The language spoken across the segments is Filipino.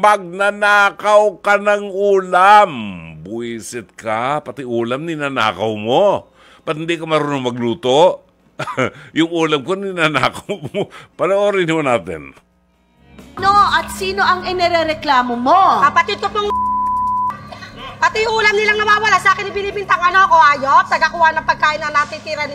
Magnanakaw ka ng ulam. Buwisit ka, pati ulam ninanakaw mo. Ba't hindi ka marunong magluto? Yung ulam ko ninanakaw mo. Panoorin mo natin. No, at sino ang inirereklamo mo? Kapatid ko pong pati yung ulam nilang nawawala sa akin binibintang ko, ayop. Tagakuha ng pagkain na natitira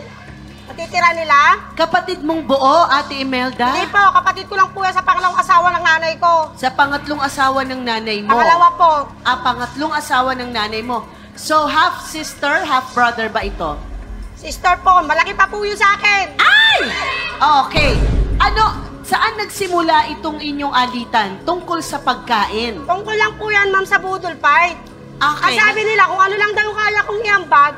nila. Kapatid mong buo, Ate Imelda? Hindi po, kapatid ko lang po yan sa pangalawang asawa ng nanay ko. Sa pangatlong asawa ng nanay mo? Pangalawa po. Pangatlong asawa ng nanay mo. So, half sister, half brother ba ito? Sister po, malaki pa po yun sa akin. Ay! Okay. Saan nagsimula itong inyong alitan tungkol sa pagkain? Tungkol lang po yan, ma'am, sa budol fight. Okay. Sabi nila, kung ano lang daw kaya kong iambag,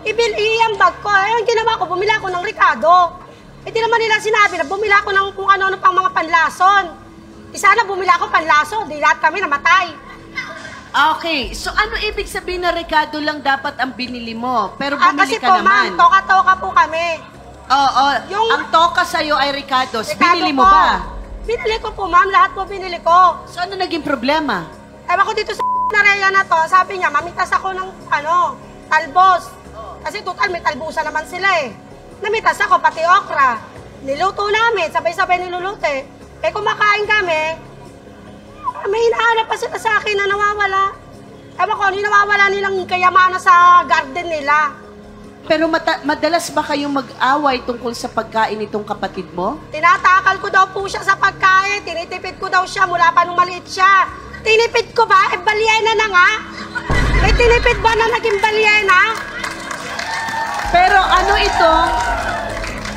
iambag ko. Ang ginawa ko, bumila ko ng Ricardo. Di naman nila sinabi na bumila ko ng kung ano pang mga panlason. Sana bumila ko panlason, di lahat kami namatay. Okay, so ano ibig sabihin na Ricardo lang dapat ang binili mo? Pero bumili kasi ka po, naman. Kasi po, ma'am, toka-toka po kami. Oo, ang toka sa'yo ay Ricardo. Binili mo po. ba? Binili ko po, ma'am. Lahat po binili ko. So ano naging problema? Ewan ko dito sa Nareya na to, sabi niya, mamitas ako ng, talbos. Kasi total, may talbusan naman sila eh. Namitas ako, pati okra. Niluto namin, sabay-sabay niluluto eh. Kumakain kami, may hinahanap pa sila sa akin na nawawala. Ewan ko, ano yung nawawala nilang kayamanan sa garden nila. Pero madalas ba kayong mag-away tungkol sa pagkain nitong kapatid mo? Tinatakal ko daw po siya sa pagkain, tinitipid ko daw siya mula pa nung maliit siya. Tinipid ko ba? Balyena na nga. May tinipid ba na naging balyena?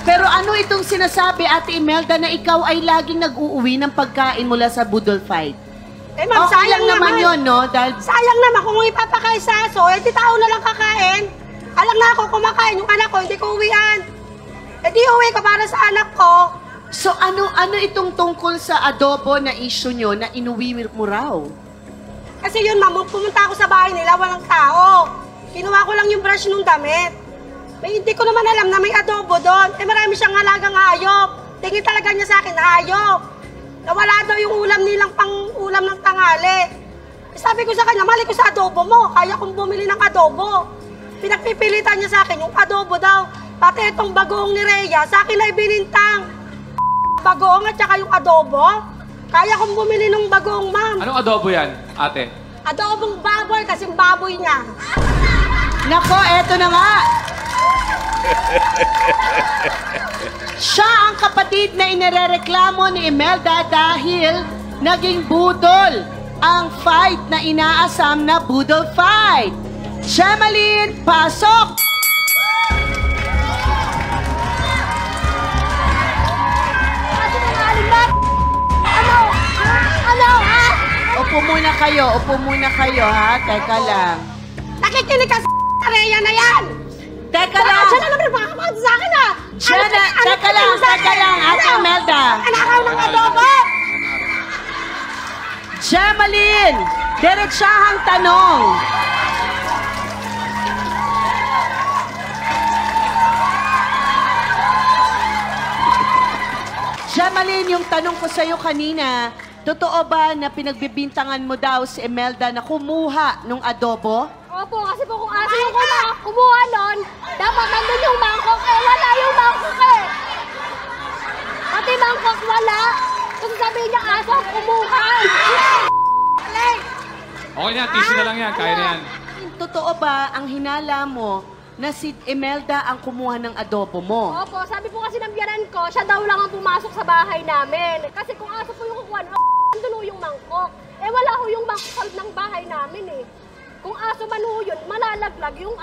Pero ano itong sinasabi, Ate Imelda, na ikaw ay laging nag-uuwi ng pagkain mula sa budol fight? Ma'am, okay lang naman yun, no? Dahil sayang naman kung ipapakain sa aso, di tao na lang kakain. Alam na ako kumakain yung anak ko, hindi ko uwian. Di uwi ko para sa anak ko. So ano itong tungkol sa adobo na issue nyo na inuwi mo raw? Kasi yun, ma'am, pumunta ako sa bahay nila, walang tao. Kinuha ko lang yung brush nung damit. Hindi ko naman alam na may adobo doon. Marami siyang alagang hayop. Tingin talaga niya sa akin, hayop. Nawala daw yung ulam nilang pang-ulam ng tanghali. Sabi ko sa kanya, mali ko sa adobo mo. Kaya kong bumili ng adobo. Pinagpipilitan niya sa akin yung adobo daw. Pati itong bagoong ni Rhea, sa akin ay binintang. Bagoong at saka yung adobo. Kaya kong bumili ng bagoong, ma'am. Anong adobo yan, ate? Adobong baboy, kasing baboy niya. Nako, eto na nga. Siya ang kapatid na inirereklamo ni Imelda dahil naging budol ang fight na inaasam na budol fight. Shemalyn, pasok! Upo muna kayo, ha? Teka lang. Nakikinig ka sa Rhea na yan! Teka lang! Siya na naman makakapagod sa akin, ha? Teka lang, Ate Imelda. Anakaw ng adobo! Shemalyn, diretsahang tanong. Shemalyn, yung tanong ko sa'yo kanina, totoo ba na pinagbibintangan mo daw si Imelda na kumuha ng adobo? Opo, kasi po kung aso yung kumuha nun, dapat nandun yung mangkok, wala yung mangkok eh. Pati mangkok wala. Kasi sabihin niya aso ang kumuha. Okay na, tissue na lang yan, kaya na yan. Totoo ba ang hinala mo na si Imelda ang kumuha ng adobo mo? Opo, sabi po kasi ng biyanan ko, siya daw lang ang pumasok sa bahay namin. Kasi kung aso po yung kukuha, nandun ho yung mangkok. Wala ho yung mangkok sa loob ng bahay namin eh. Kung aso man ho yun, malalaglag yung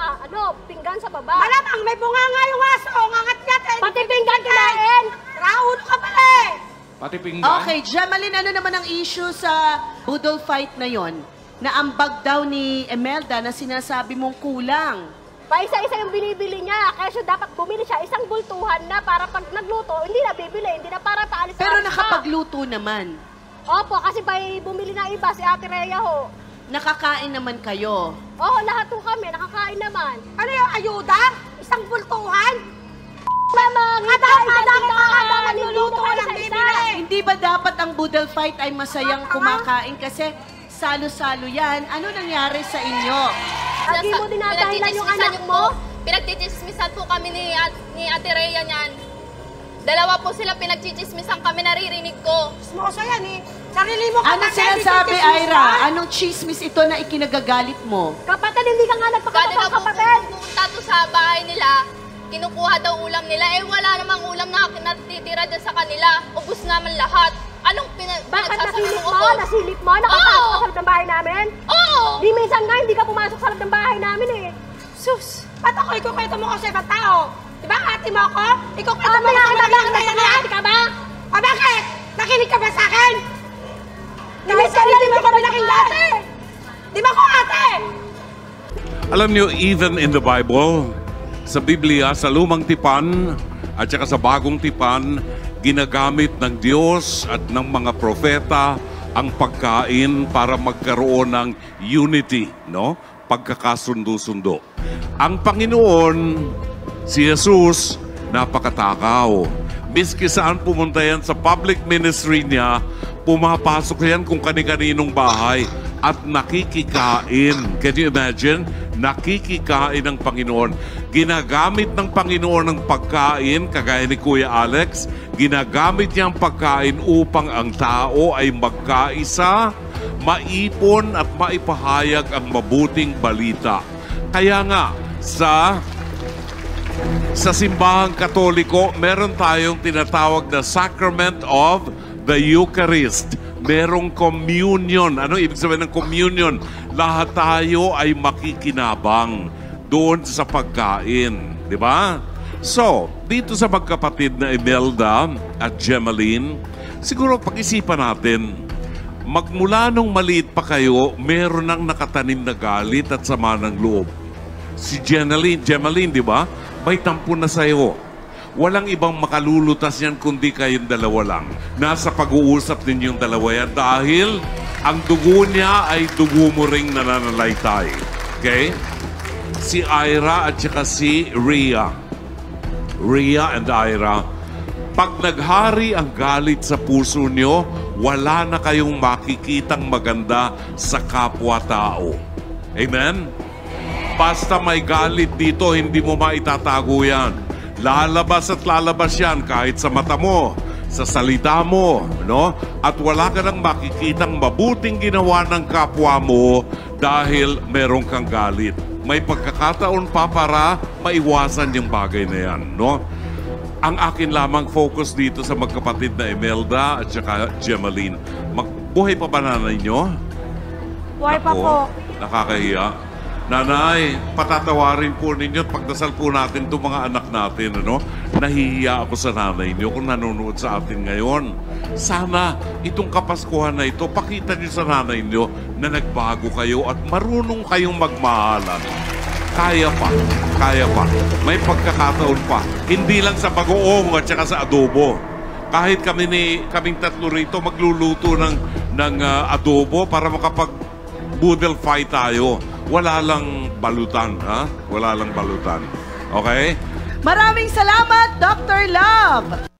pinggan sa baba. Malamang, may bunganga yung aso. Angat niya. Pati pinggan kinain. Rauno ka pala eh. Pati pinggan? Okay, Shemalyn, ano naman ang issue sa budol fight na yon? Na ambag daw ni Imelda na sinasabi mong kulang. Paisa-isa yung binibili niya. Kaya siya dapat bumili siya isang bultuhan na para pag nagluto, hindi na bibili, hindi na para paalis. Pero nakapagluto naman. Opo, kasi bumili na iba si Ate Rhea ho. Nakakain naman kayo. Oo, lahat ho kami, nakakain naman. Ano yung ayuda? Isang bultuhan? nagluluto ka ng bibili. Hindi ba dapat ang Boodle Fight ay masayang kumakain kasi salo-salo yan? Ano nangyari sa inyo? Lagi mo dinadahilan yung anak mo? Pinagchichismisan po kami ni Ate Rhea niyan. Dalawa po sila pinagchichismisan kami, naririnig ko. Smoso yan eh. Sarili mo ka Ano sinasabi, Ira? Anong chismis ito na ikinagagalit mo? Kapatid, hindi ka nga Kada nagpakatapang na po kapatid. pumunta to sa bahay nila, kinukuha daw ulam nila. Eh wala namang ulam na natitira dyan sa kanila. Ubus naman lahat. Anong Bakit pinagsasabi nasilip mo mo? ko? Nasilip mo? Nakapasok ka sa loob ng bahay namin? Oo! Di minsan nga, hindi ka pumasok sa loob ng bahay namin eh. Sus, ba't ako ikukwento mo ko sa ibang tao? Diba ate mo ako? Ikukwento mo Ano ko yan? sa ibang tao na yan. Ate ka ba? O bakit? Nakinig ka ba sa akin? Hindi mo kami naking dati. Di ba ko ate? Alam niyo, even in the Bible, sa Biblia, sa lumang tipan at saka sa bagong tipan, ginagamit ng Diyos at ng mga propeta ang pagkain para magkaroon ng unity, no? Pagkakasundo-sundo. Ang Panginoon, si Jesus, napakatakaw. Miski saan pumunta yan sa public ministry niya, pumapasok yan kung kani-kaninong bahay at nakikikain. Can you imagine? Nakikikain ng Panginoon. Ginagamit ng Panginoon ng pagkain, kagaya ni Kuya Alex, ginagamit niya ang pagkain upang ang tao ay magkaisa, maipon at maipahayag ang mabuting balita. Kaya nga, sa simbahang Katoliko, meron tayong tinatawag na Sacrament of the Eucharist. Merong communion. Ano ibig sabihin ng communion? Lahat tayo ay makikinabang doon sa pagkain. Di ba? So, dito sa magkapatid na Imelda at Gemaline, siguro pag-isipan natin, magmula nung maliit pa kayo, meron nang nakatanim na galit at sama ng loob. Si Gemaline, di ba? May tampo na sa'yo. Walang ibang makalulutas yan kundi kayong dalawa lang. Nasa pag-uusap ninyong dalawa yan dahil ang dugo niya ay dugo mo ring nananalaytay. Okay? Si Ira at saka si Rhea. Rhea and Ira, pag naghari ang galit sa puso nyo, wala na kayong makikitang maganda sa kapwa-tao. Amen? Basta may galit dito, hindi mo maitatago yan. Lalabas at lalabas yan kahit sa mata mo, sa salita mo, no? At wala ka nang makikitang mabuting ginawa ng kapwa mo dahil meron kang galit. May pagkakataon pa para maiwasan yung bagay na yan, no? Ang akin lamang focus dito sa magkapatid na Imelda at saka Gemaline. Buhay pa ba nanay nyo? Buhay pa Ako, po. nakakahiya. Nanay, patatawarin po ninyo at pagdasal po natin itong mga anak natin, ano? Nahihiya ako sa nanay niyo kung nanonood sa atin ngayon. Sana itong Kapaskuhan na ito, pakita niyo sa nanay niyo na nagbago kayo at marunong kayong magmahalan. Kaya pa, kaya pa. May pagkakataon pa. Hindi lang sa bagoong at saka sa adobo. Kahit kaming tatlo rito magluluto ng adobo para makapag-boodle fight tayo. Wala lang balutan, ha? Wala lang balutan. Okay? Maraming salamat, Dr. Love!